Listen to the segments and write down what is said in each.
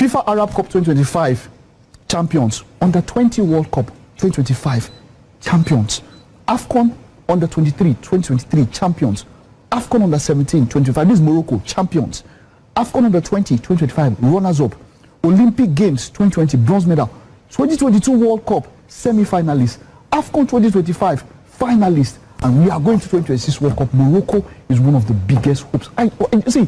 FIFA Arab Cup 2025 champions, under 20 World Cup 2025 champions, AFCON under 23 2023 champions, AFCON under 17 2025, this is Morocco, champions, AFCON under 20 2025 runners up, Olympic Games 2020 bronze medal, 2022 World Cup semi-finalists, AFCON 2025 finalists, and we are going to 2026 World Cup. Morocco is one of the biggest hopes. You see,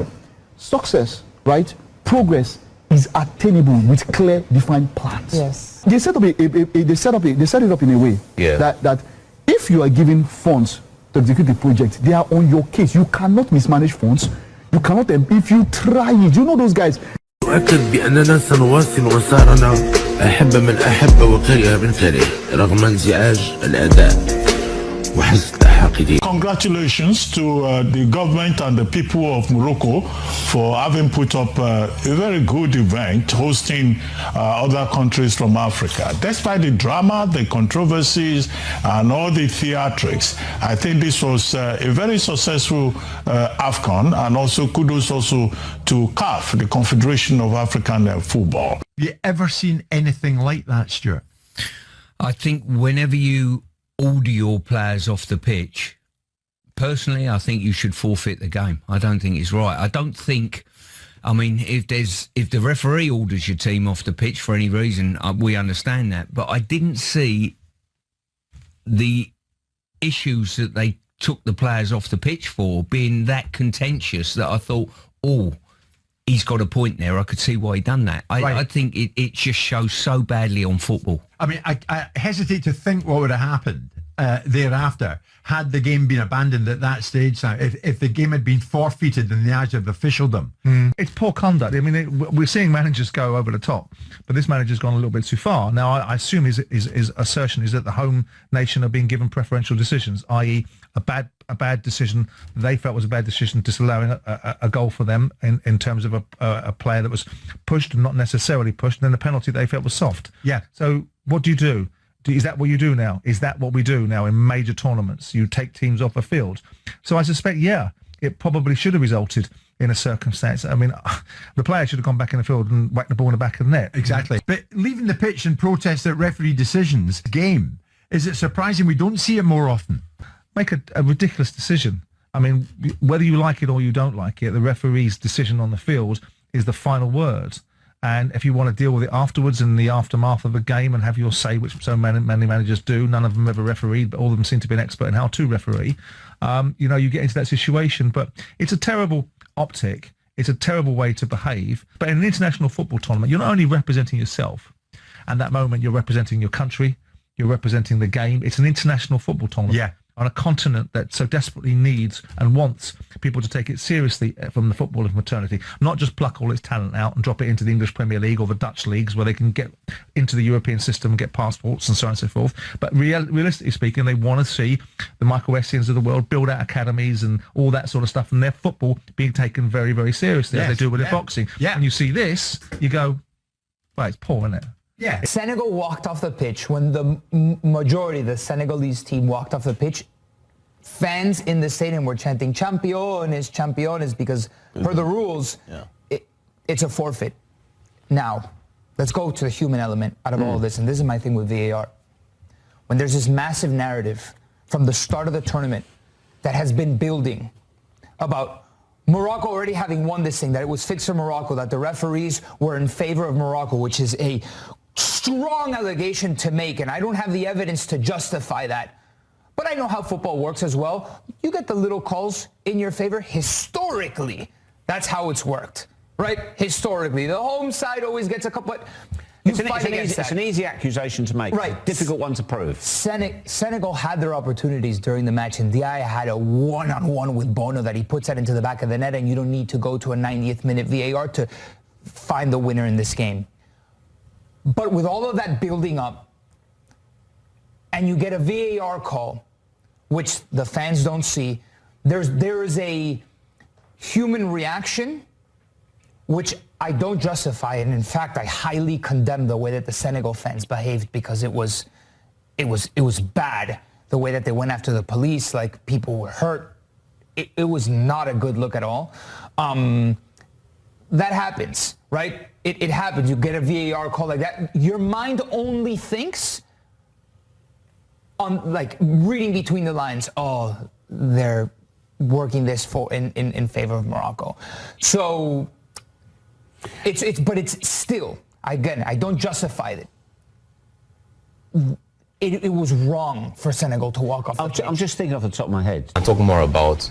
success, right? Progress is attainable with clear, defined plans. Yes. They set it up in a way that if you are given funds to execute the project, they are on your case. You cannot mismanage funds. You cannot, if you try it, you know those guys. أؤكد بأننا سنواصل مسارنا أحب من أحب وكره من كره رغم انزعاج الأداء وحسد الحاقدين. Congratulations to the government and the people of Morocco for having put up a very good event hosting other countries from Africa. Despite the drama, the controversies and all the theatrics, I think this was a very successful AFCON, and also kudos also to CAF, the Confederation of African Football. Have you ever seen anything like that, Stuart? I think whenever you order your players off the pitch, personally, I think you should forfeit the game. I don't think it's right. I don't think, I mean, if the referee orders your team off the pitch for any reason, we understand that. But I didn't see the issues that they took the players off the pitch for being that contentious that I thought, oh, he's got a point there. I could see why he done that. I think it just shows so badly on football. I mean, I hesitate to think what would have happened thereafter had the game been abandoned at that stage. Now, if the game had been forfeited in the eyes of officialdom. It's poor conduct. I mean, we're seeing managers go over the top, but this manager's gone a little bit too far. Now, I assume his assertion is that the home nation are being given preferential decisions, i.e. a bad decision they felt was a bad decision, disallowing a goal for them in terms of a player that was pushed and not necessarily pushed, and then the penalty they felt was soft. Yeah. So what do you do? Is that what you do now? Is that what we do now in major tournaments? You take teams off a field. So I suspect, it probably should have resulted in a circumstance. I mean, the player should have gone back in the field and whacked the ball in the back of the net. Exactly. But leaving the pitch and protest at referee decisions, game, is it surprising we don't see it more often? Make a ridiculous decision. I mean, whether you like it or you don't like it, the referee's decision on the field is the final word. And if you want to deal with it afterwards in the aftermath of a game and have your say, which so many managers do, none of them ever refereed, but all of them seem to be an expert in how to referee, you get into that situation. But it's a terrible optic. It's a terrible way to behave. But in an international football tournament, you're not only representing yourself. And that moment, you're representing your country. You're representing the game. It's an international football tournament. Yeah. On a continent that so desperately needs and wants people to take it seriously from the football of maternity, not just pluck all its talent out and drop it into the English Premier League or the Dutch leagues where they can get into the European system and get passports and so on and so forth. But realistically speaking, they want to see the Michael Essiens of the world build out academies and all that sort of stuff, and their football being taken very, very seriously, as they do with their boxing. Yeah. And you see this, you go, well, it's poor, isn't it? Yeah. Senegal walked off the pitch. When the majority, the Senegalese team walked off the pitch, fans in the stadium were chanting "Champions, Champions," because per the rules, it's a forfeit. Now, let's go to the human element out of all of this, and this is my thing with VAR. When there's this massive narrative from the start of the tournament that has been building about Morocco already having won this thing, that it was fixed for Morocco, that the referees were in favor of Morocco, which is a strong allegation to make, and I don't have the evidence to justify that. But I know how football works as well. You get the little calls in your favor. Historically, that's how it's worked, right? Historically, the home side always gets a couple. It's an easy accusation to make. Right. Difficult one to prove. Senegal had their opportunities during the match, and Diaye had a one-on-one with Bono that he puts that into the back of the net, and you don't need to go to a 90th minute VAR to find the winner in this game. But with all of that building up, and you get a VAR call, which the fans don't see, there is a human reaction, which I don't justify, and in fact, I highly condemn the way that the Senegal fans behaved, because it was bad. The way that they went after the police, like people were hurt. It was not a good look at all. That happens, right? it happens. You get a VAR call like that. Your mind only thinks on like reading between the lines. Oh, they're working this for in favor of Morocco. So but it's still, again, I don't justify it. It was wrong for Senegal to walk off the pitch. I'm just thinking off the top of my head. I'm talking more about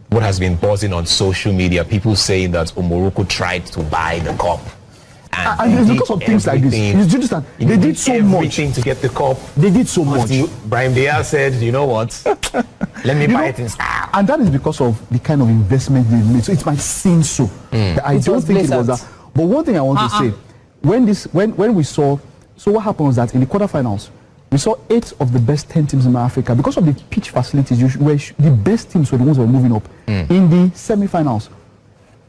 what has been buzzing on social media. People saying that Morocco tried to buy the cup. And it's because of things like this. You understand? They did so much. Everything to get the cup. They did so much. Brahim Diaz said, you know what? Let me buy it in style. And that is because of the kind of investment they made. So it might seem so. I don't think it was that. But one thing I want to say, when we saw, so what happened was that in the quarterfinals, we saw 8 of the best 10 teams in Africa. Because of the pitch facilities, the best teams were the ones who were moving up. In the semi-finals,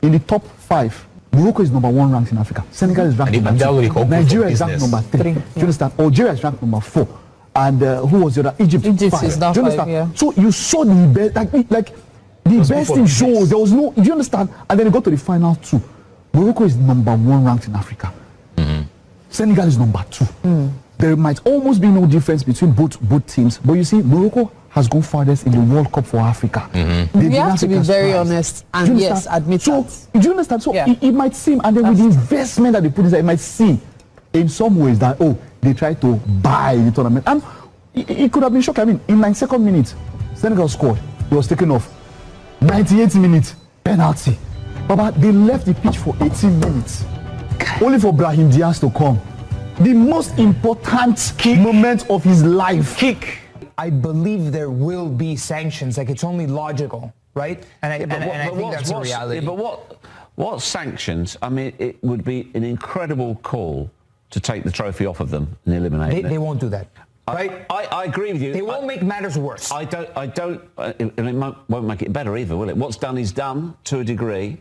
in the top 5, Morocco is number 1 ranked in Africa. Senegal is ranked number 2. Nigeria is ranked number 3. Do you understand? Algeria is ranked number 4. And who was the other? Egypt 5. Is now 5, yeah. So you saw the best, like the best in shows. There was no, do you understand? And then you go to the final 2. Morocco is number 1 ranked in Africa. Senegal is number 2. There might almost be no difference between both teams. But you see, Morocco has gone farthest in the World Cup for Africa. We have to be very honest and yes, admit that. Do you understand? So it might seem, and then with the investment that they put inside, it might seem in some ways that, oh, they try to buy the tournament. And it could have been shocking. I mean, in 92nd minute, Senegal scored. It was taken off. 98th minute, penalty. Baba, they left the pitch for 18 minutes. Only for Brahim Diaz to come. The most important moment of his life. I believe there will be sanctions. Like, it's only logical, right? And I think that's a reality. Yeah, but what sanctions? I mean, it would be an incredible call to take the trophy off of them and eliminate it. They won't do that. Right? I agree with you. They won't make matters worse. And it won't make it better either, will it? What's done is done to a degree.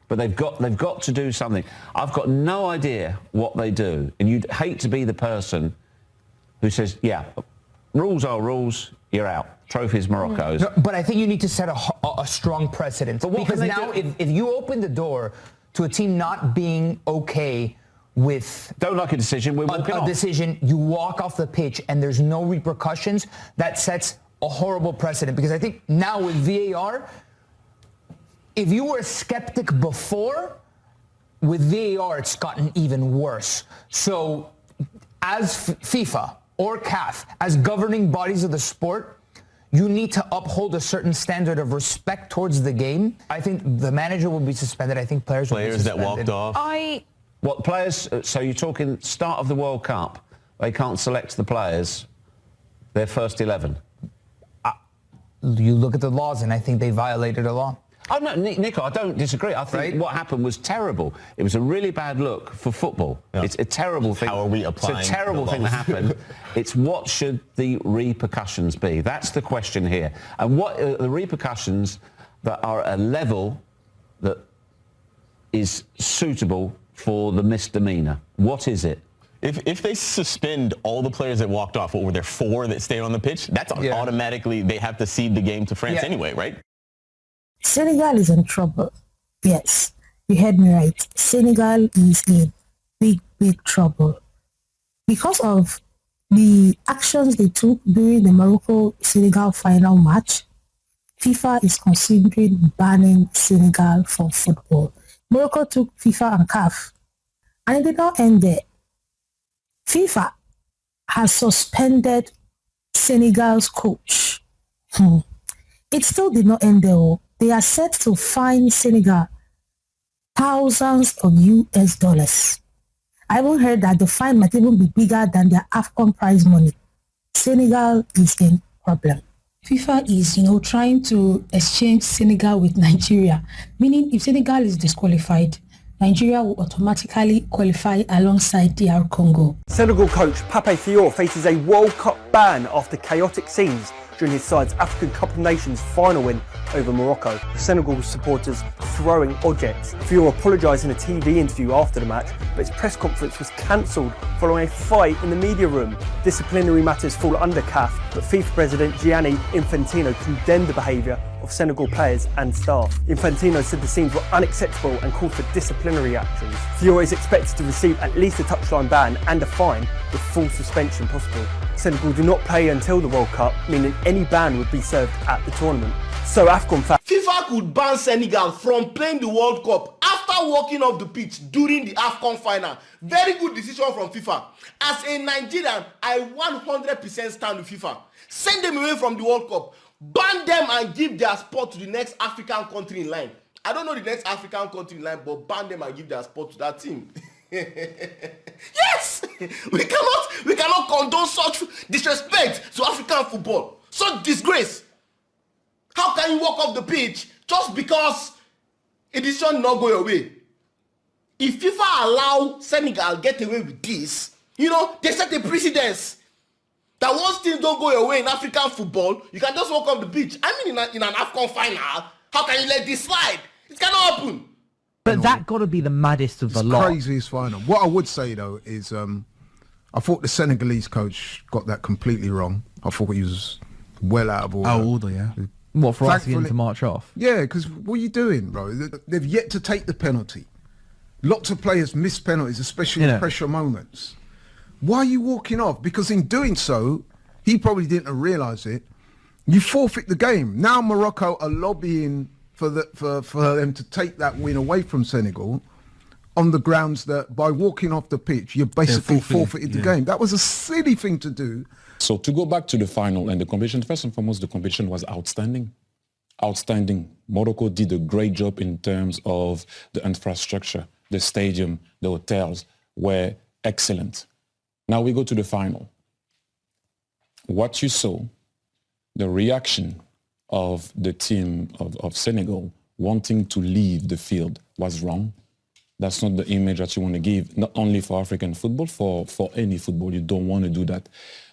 But they've got to do something. I've got no idea what they do. And you'd hate to be the person who says, yeah, rules are rules, you're out. Trophies Morocco's. No, but I think you need to set a strong precedent. But what because now if you open the door to a team not being okay with... Don't like a decision, we're walking off. Decision, you walk off the pitch and there's no repercussions, that sets a horrible precedent. Because I think now with VAR... If you were a skeptic before, with VAR, it's gotten even worse. So as FIFA or CAF, as governing bodies of the sport, you need to uphold a certain standard of respect towards the game. I think the manager will be suspended. I think players will be suspended. That walked off? What players, so you're talking start of the World Cup, they can't select the players, their first 11. You look at the laws and I think they violated a law. Oh, no, Nico, I don't disagree. I think what happened was terrible. It was a really bad look for football. Yeah. It's a terrible thing. How are we applying? It's a terrible thing that happened. It's what should the repercussions be? That's the question here. And what are the repercussions that are at a level that is suitable for the misdemeanor? What is it? If they suspend all the players that walked off, what were there 4 that stayed on the pitch? That's automatically, they have to cede the game to France anyway, right? Senegal is in trouble. Yes, you heard me right. Senegal is in big trouble. Because of the actions they took during the Morocco-Senegal final match, FIFA is considering banning Senegal from football. Morocco took FIFA and CAF, and it did not end there. FIFA has suspended Senegal's coach. It still did not end there. They are set to fine Senegal thousands of US dollars. I even heard that the fine might even be bigger than their AFCON prize money. Senegal is in problem. FIFA is, trying to exchange Senegal with Nigeria, meaning if Senegal is disqualified, Nigeria will automatically qualify alongside DR Congo. Senegal coach Pape Fior faces a World Cup ban after chaotic scenes during his side's African Cup of Nations final win over Morocco. Senegal supporters throwing objects. Fiora apologised in a TV interview after the match, but his press conference was cancelled following a fight in the media room. Disciplinary matters fall under CAF, but FIFA President Gianni Infantino condemned the behaviour of Senegal players and staff. Infantino said the scenes were unacceptable and called for disciplinary actions. Fiora is expected to receive at least a touchline ban and a fine, with full suspension possible. Senegal do not play until the World Cup, meaning any ban would be served at the tournament. So AFCON FIFA could ban Senegal from playing the World Cup after walking off the pitch during the AFCON final. Very good decision from FIFA. As a Nigerian, I 100% stand with FIFA. Send them away from the World Cup. Ban them and give their spot to the next African country in line. I don't know the next African country in line, but ban them and give their spot to that team. Yes! We cannot condone such disrespect to African football. Such disgrace. How can you walk off the pitch just because a decision not go your way? If FIFA allow Senegal get away with this, you know, they set a precedence that once things don't go your way in African football, you can just walk off the pitch. I mean, in an AFCON final, how can you let this slide? It cannot happen. But that got to be the maddest of the lot. Craziest final. What I would say though is, I thought the Senegalese coach got that completely wrong. I thought he was well out of order. Out of order, yeah. What, for asking him to march off? Yeah, because what are you doing, bro? They've yet to take the penalty. Lots of players miss penalties, especially in pressure moments. Why are you walking off? Because in doing so, he probably didn't realise it. You forfeit the game. Now Morocco are lobbying for them to take that win away from Senegal on the grounds that by walking off the pitch, you basically forfeited the game. That was a silly thing to do. So to go back to the final and the competition, first and foremost, the competition was outstanding. Outstanding. Morocco did a great job in terms of the infrastructure, the stadium, the hotels were excellent. Now we go to the final. What you saw, the reaction of the team of Senegal wanting to leave the field was wrong. That's not the image that you want to give, not only for African football, for any football. You don't want to do that.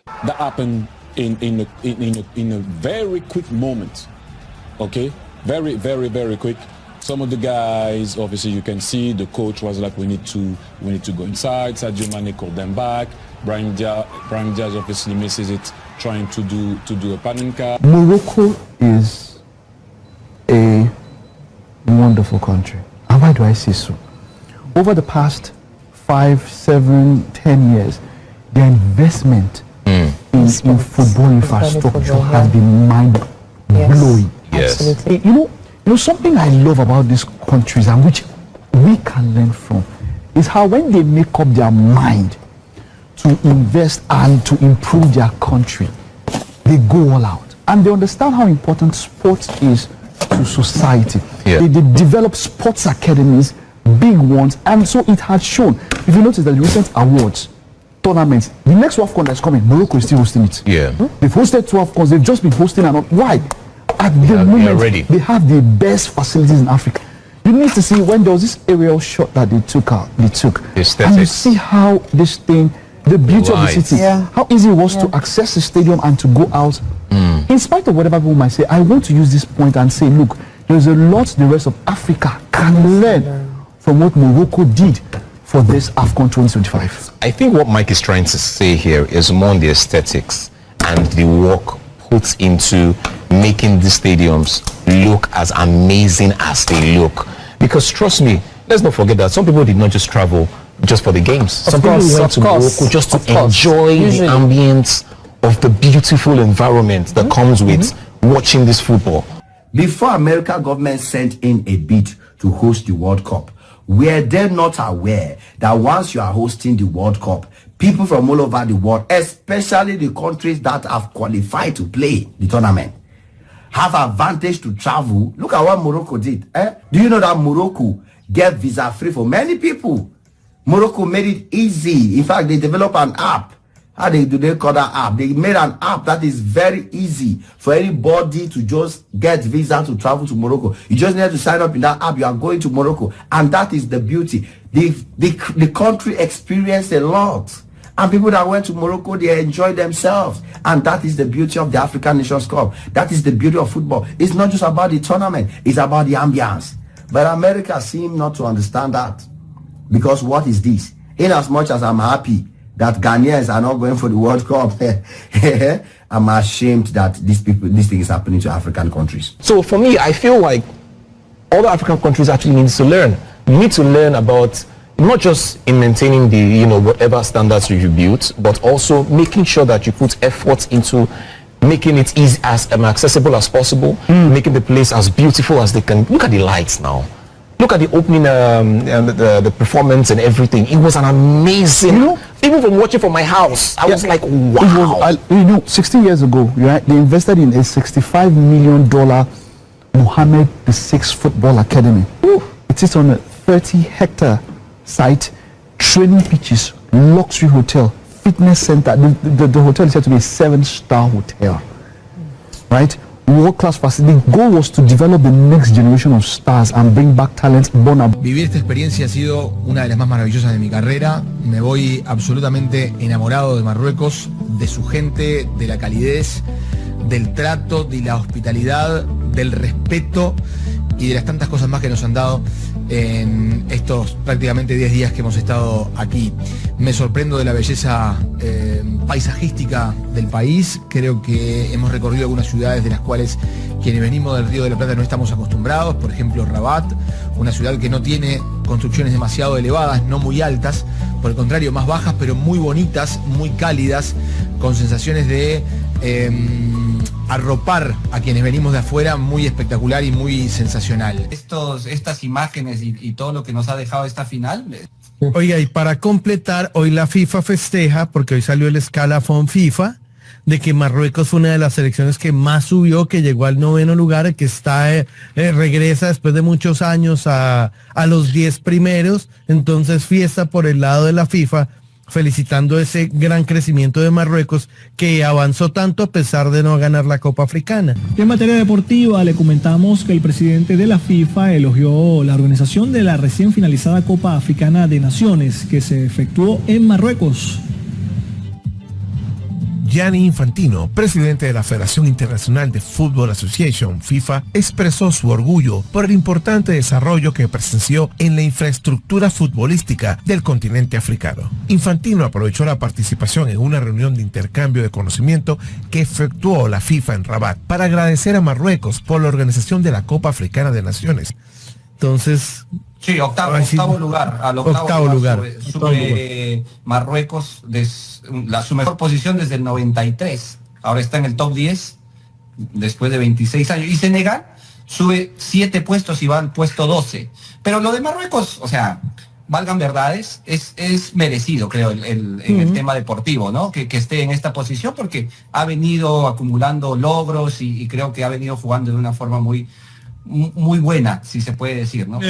That happened in a very quick moment, okay? Very, very, very quick. Some of the guys, obviously you can see the coach was like, we need to go inside. Sadio Mane called them back. Brahim Diaz obviously misses it, trying to do a panenka. Morocco is a wonderful country. And why do I say so? Over the past 5, 7, 10 years, their investment in football infrastructure has been mind-blowing. Yes. Absolutely. You know something I love about these countries and which we can learn from is how when they make up their mind to invest and to improve their country, they go all out. And they understand how important sports is to society. Yeah. They develop sports academies, big ones, and so it has shown. If you notice that the recent awards, tournaments, the next AFCON that's coming, Morocco is still hosting it. Yeah. They've hosted 2 AFCONs, they've just been hosting and why? At the moment, they have the best facilities in Africa. You need to see when there was this aerial shot that they took, and you see how this thing, the beauty of the city, how easy it was to access the stadium and to go out. In spite of whatever people might say, I want to use this point and say, look, there's a lot the rest of Africa can learn from what Morocco did for this AFCON 2025. I think what Mike is trying to say here is more on the aesthetics and the work put into making the stadiums look as amazing as they look. Because trust me, let's not forget that some people did not just travel just for the games. Some people went to Morocco just to enjoy the ambience of the beautiful environment that comes with watching this football. Before American government sent in a bid to host the World Cup, were they not aware that once you are hosting the World Cup, people from all over the world, especially the countries that have qualified to play the tournament, have advantage to travel? Look at what Morocco did. Do you know that Morocco gave visa free for many people? Morocco made it easy. In fact, they developed an app. How do they call that app? They made an app that is very easy for anybody to just get visa to travel to Morocco. You just need to sign up in that app. You are going to Morocco, and that is the beauty. The country experienced a lot, And people that went to Morocco, they enjoyed themselves. And that is the beauty of the African Nations Cup. That is the beauty of football. It's not just about the tournament. It's about the ambience. But America seems not to understand that. Because what is this? In as much as I'm happy that Ghanaians are not going for the World Cup, I'm ashamed that this thing is happening to African countries. So for me, I feel like all the African countries actually need to learn. You need to learn about not just in maintaining the, whatever standards you built, but also making sure that you put effort into making it easy as accessible as possible, making the place as beautiful as they can. Look at the lights now. Look at the opening, the performance and everything. It was an amazing. Even from watching from my house, I was like, wow. It was, 16 years ago, they invested in a $65 million Mohammed VI Football Academy. It is on a 30-hectare site, training pitches, luxury hotel, fitness center. The hotel is said to be a 7-star hotel, right? World-class facility. The goal was to develop the next generation of stars and bring back talent born abroad. Vivir esta experiencia ha sido una de las más maravillosas de mi carrera. Me voy absolutamente enamorado de Marruecos, de su gente, de la calidez, del trato, de la hospitalidad, del respeto y de las tantas cosas más que nos han dado en estos prácticamente 10 días que hemos estado aquí. Me sorprendo de la belleza paisajística del país. Creo que hemos recorrido algunas ciudades de las cuales quienes venimos del Río de la Plata no estamos acostumbrados. Por ejemplo, Rabat, una ciudad que no tiene construcciones demasiado elevadas, no muy altas, por el contrario, más bajas, pero muy bonitas, muy cálidas, con sensaciones de arropar a quienes venimos de afuera, muy espectacular y muy sensacional. Estas imágenes y todo lo que nos ha dejado esta final. Oiga, y para completar, hoy la FIFA festeja, porque hoy salió el escalafón FIFA, de que Marruecos fue una de las selecciones que más subió, que llegó al 9º lugar, que regresa después de muchos años a los 10 primeros. Entonces, fiesta por el lado de la FIFA, felicitando ese gran crecimiento de Marruecos, que avanzó tanto a pesar de no ganar la Copa Africana. En materia deportiva, le comentamos que el presidente de la FIFA elogió la organización de la recién finalizada Copa Africana de Naciones, que se efectuó en Marruecos. Gianni Infantino, presidente de la Federación Internacional de Football Association, FIFA, expresó su orgullo por el importante desarrollo que presenció en la infraestructura futbolística del continente africano. Infantino aprovechó la participación en una reunión de intercambio de conocimiento que efectuó la FIFA en Rabat para agradecer a Marruecos por la organización de la Copa Africana de Naciones. Entonces... Sí, octavo lugar. Al octavo lugar. Sube Marruecos, su mejor posición desde el 93. Ahora está en el top 10 después de 26 años. Y Senegal sube 7 puestos y va al puesto 12. Pero lo de Marruecos, o sea, valgan verdades, es merecido, creo, en el tema deportivo, ¿no? Que esté en esta posición porque ha venido acumulando logros y creo que ha venido jugando de una forma muy buena, si se puede decir, ¿no?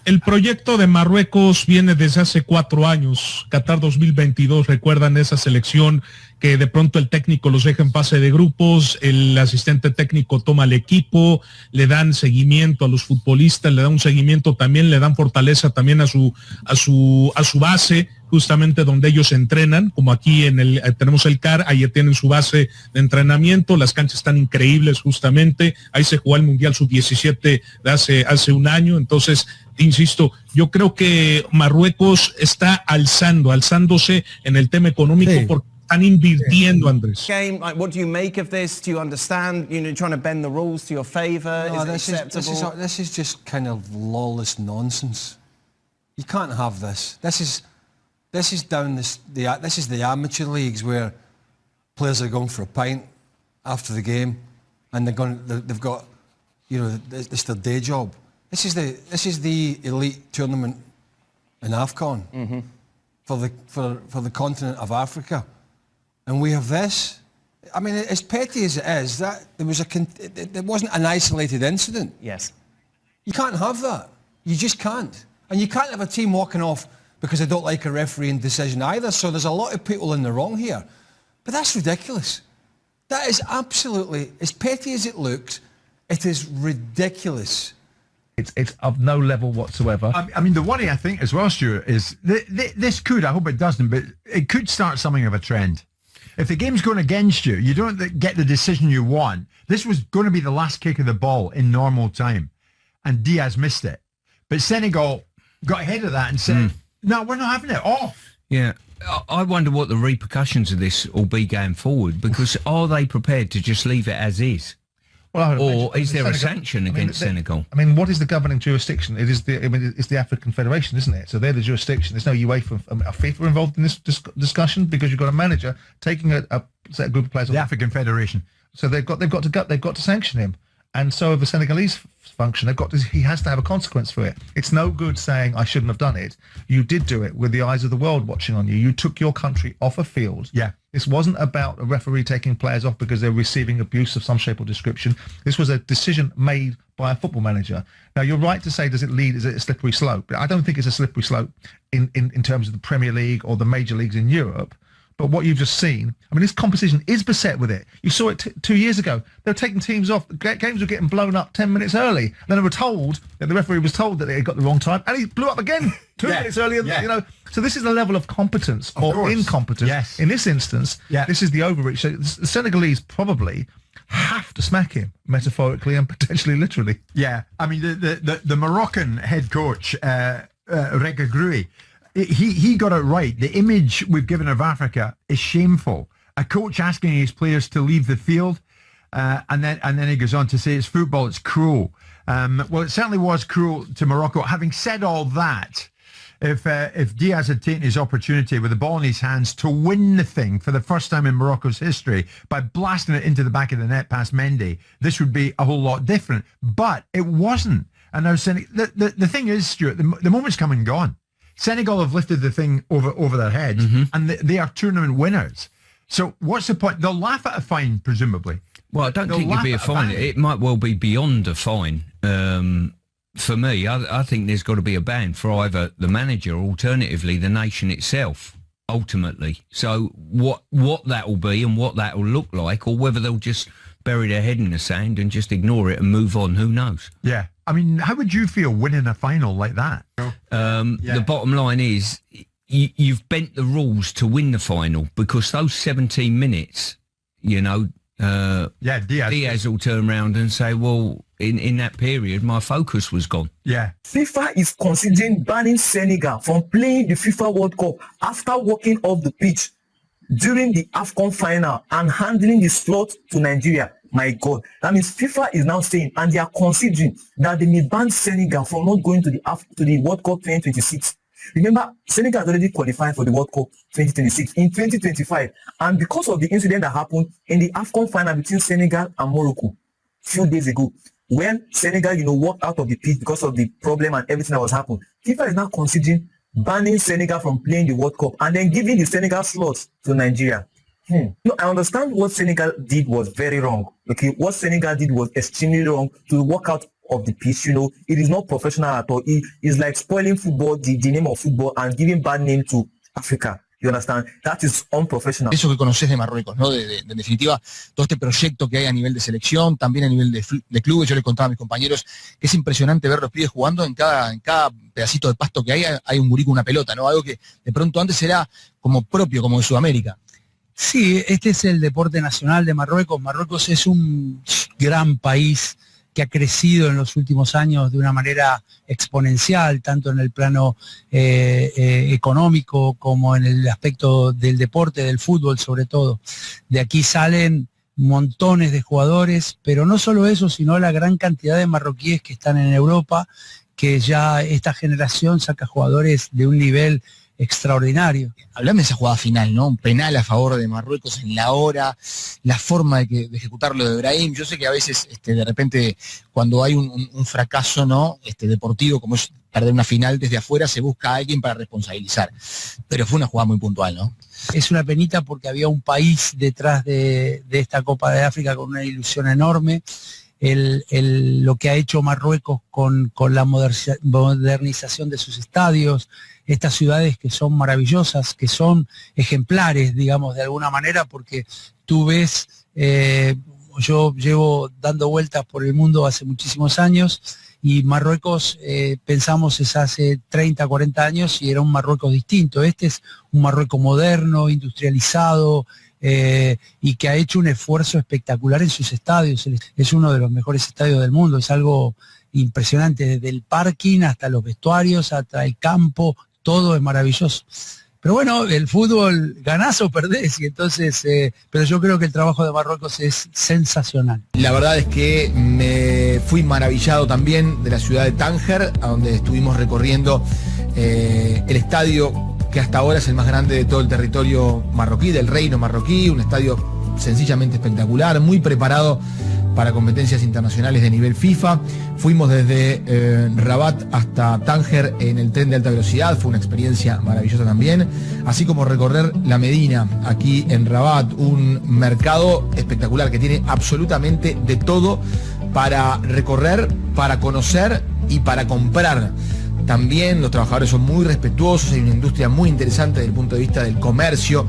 El proyecto de Marruecos viene desde hace 4 años, Qatar 2022, recuerdan esa selección que de pronto el técnico los deja en fase de grupos, el asistente técnico toma el equipo, le dan seguimiento a los futbolistas, le dan un seguimiento también, le dan fortaleza también a su base, justamente donde ellos entrenan, como aquí tenemos el CAR, ahí tienen su base de entrenamiento, las canchas están increíbles justamente, ahí se jugó el Mundial Sub-17 de hace un año, entonces, insisto, yo creo que Marruecos está alzándose en el tema económico porque están invirtiendo, Andrés. Game, like, what do you make of this? Do you understand, trying to bend the rules to your favor? No, is it acceptable? This is just kind of lawless nonsense. You can't have this. This is the amateur leagues where players are going for a pint after the game, and they've got, it's their day job. This is the elite tournament in AFCON for the continent of Africa, and we have this. I mean, as petty as it is, that there wasn't an isolated incident. Yes. You can't have that. You just can't, and you can't have a team walking off because they don't like a refereeing decision either. So there's a lot of people in the wrong here. But that's ridiculous. That is absolutely, as petty as it looks, it is ridiculous It's of no level whatsoever. I mean, the worry, I think, as well, Stuart, is this could, I hope it doesn't, but it could start something of a trend. If the game's going against you, you don't get the decision you want. This was going to be the last kick of the ball in normal time, and Diaz missed it. But Senegal got ahead of that and said, no, we're not having it off. Yeah. I wonder what the repercussions of this will be going forward, because are they prepared to just leave it as is? Well, or is there a sanction against Senegal? I mean, what is the governing jurisdiction? It's the African Federation, isn't it? So they're the jurisdiction. There's no UEFA, FIFA involved in this discussion, because you've got a manager taking a group of players. The African Federation. So they've got to sanction him. And so the Senegalese function, he has to have a consequence for it. It's no good saying I shouldn't have done it. You did do it with the eyes of the world watching on you. You took your country off a field. Yeah. This wasn't about a referee taking players off because they're receiving abuse of some shape or description. This was a decision made by a football manager. Now, you're right to say, is it a slippery slope? But I don't think it's a slippery slope in terms of the Premier League or the major leagues in Europe. But what you've just seen, I mean, this competition is beset with it. You saw it 2 years ago. They were taking teams off. Games were getting blown up 10 minutes early. Then they were told, that the referee was told that they had got the wrong time, and he blew up again 2 minutes earlier. Yeah. You know, so this is the level of competence or incompetence. Yes. In this instance, this is the overreach. So the Senegalese probably have to smack him, metaphorically and potentially literally. Yeah. I mean, the Moroccan head coach, Regragui, he got it right. The image we've given of Africa is shameful. A coach asking his players to leave the field, and then he goes on to say it's football, it's cruel. Well, it certainly was cruel to Morocco. Having said all that, if Diaz had taken his opportunity with the ball in his hands to win the thing for the first time in Morocco's history by blasting it into the back of the net past Mendy, this would be a whole lot different. But it wasn't. And now the thing is, Stuart, the moment's come and gone. Senegal have lifted the thing over their heads, and they are tournament winners. So what's the point? They'll laugh at a fine, presumably. Well, I don't think it'll be a fine. It might well be beyond a fine. For me, I think there's got to be a ban for either the manager or alternatively the nation itself, ultimately. So what that will be and what that will look like, or whether they'll just bury their head in the sand and just ignore it and move on, who knows? Yeah. I mean, how would you feel winning a final like that? The bottom line is you've bent the rules to win the final, because those 17 minutes, Diaz will turn around and say, well, in that period, my focus was gone. Yeah. FIFA is considering banning Senegal from playing the FIFA World Cup after walking off the pitch during the AFCON final and handling the slot to Nigeria. My God. That means FIFA is now saying, and they are considering that they may ban Senegal from not going to the World Cup 2026. Remember, Senegal has already qualified for the World Cup 2026 in 2025. And because of the incident that happened in the AFCON final between Senegal and Morocco a few days ago, when Senegal, walked out of the pitch because of the problem and everything that was happening, FIFA is now considering banning Senegal from playing the World Cup and then giving the Senegal slots to Nigeria. I understand what Senegal did was very wrong. Okay, what Senegal did was extremely wrong to walk out of the pitch. It is not professional at all. It is like spoiling football, the name of football, and giving bad name to Africa. You understand? That is unprofessional. Eso que conoces de Marruecos, ¿no? De definitiva, todo este proyecto que hay a nivel de selección, también a nivel de clubes. Yo le contaba a mis compañeros que es impresionante ver los pibes jugando en cada pedacito de pasto que hay un gurí con una pelota, ¿no? Algo que de pronto antes era como propio, como de Sudamérica. Sí, este es el deporte nacional de Marruecos. Marruecos es un gran país que ha crecido en los últimos años de una manera exponencial, tanto en el plano económico como en el aspecto del deporte, del fútbol sobre todo. De aquí salen montones de jugadores, pero no solo eso, sino la gran cantidad de marroquíes que están en Europa, que ya esta generación saca jugadores de un nivel extraordinario. Hablame de esa jugada final, ¿no? Un penal a favor de Marruecos en la hora, la forma de ejecutarlo de Brahim. Yo sé que a veces, de repente, cuando hay un fracaso, ¿no? Deportivo, como es perder una final desde afuera, se busca a alguien para responsabilizar. Pero fue una jugada muy puntual, ¿no? Es una penita porque había un país detrás de esta Copa de África con una ilusión enorme. Lo que ha hecho Marruecos con la modernización de sus estadios, estas ciudades que son maravillosas, que son ejemplares, digamos, de alguna manera, porque tú ves, yo llevo dando vueltas por el mundo hace muchísimos años y Marruecos, pensamos, es hace 30, 40 años y era un Marruecos distinto. Este es un Marruecos moderno, industrializado, y que ha hecho un esfuerzo espectacular en sus estadios. Es uno de los mejores estadios del mundo, es algo impresionante, desde el parking hasta los vestuarios, hasta el campo, todo es maravilloso. Pero bueno, el fútbol ganás o perdés, y entonces, pero yo creo que el trabajo de Marruecos es sensacional. La verdad es que me fui maravillado también de la ciudad de Tánger, a donde estuvimos recorriendo el estadio que hasta ahora es el más grande de todo el territorio marroquí, del reino marroquí, un estadio sencillamente espectacular, muy preparado para competencias internacionales de nivel FIFA. Fuimos desde Rabat hasta Tánger en el tren de alta velocidad, fue una experiencia maravillosa también, así como recorrer la Medina aquí en Rabat, un mercado espectacular que tiene absolutamente de todo para recorrer, para conocer y para comprar. También los trabajadores son muy respetuosos, hay una industria muy interesante desde el punto de vista del comercio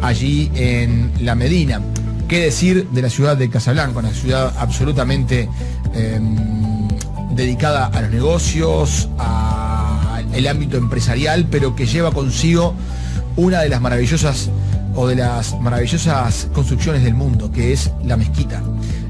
allí en la Medina. ¿Qué decir de la ciudad de Casablanca? Una ciudad absolutamente dedicada a los negocios, al ámbito empresarial, pero que lleva consigo una de las maravillosas construcciones del mundo, que es la mezquita.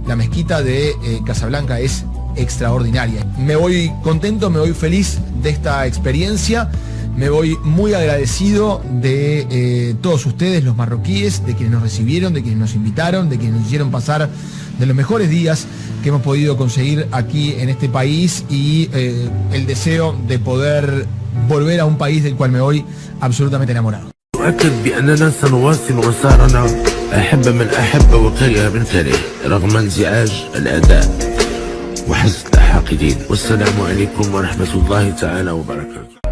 La mezquita de Casablanca es extraordinaria. Me voy contento, me voy feliz de esta experiencia. Me voy muy agradecido de todos ustedes, los marroquíes, de quienes nos recibieron, de quienes nos invitaron, de quienes nos hicieron pasar de los mejores días que hemos podido conseguir aquí en este país, y el deseo de poder volver a un país del cual me voy absolutamente enamorado. أؤكد بأننا سنواصل مسارنا أحب من أحب وكره من كره رغم انزعاج الأداء وحزن الحاقدين. والسلام عليكم ورحمة الله تعالى وبركاته.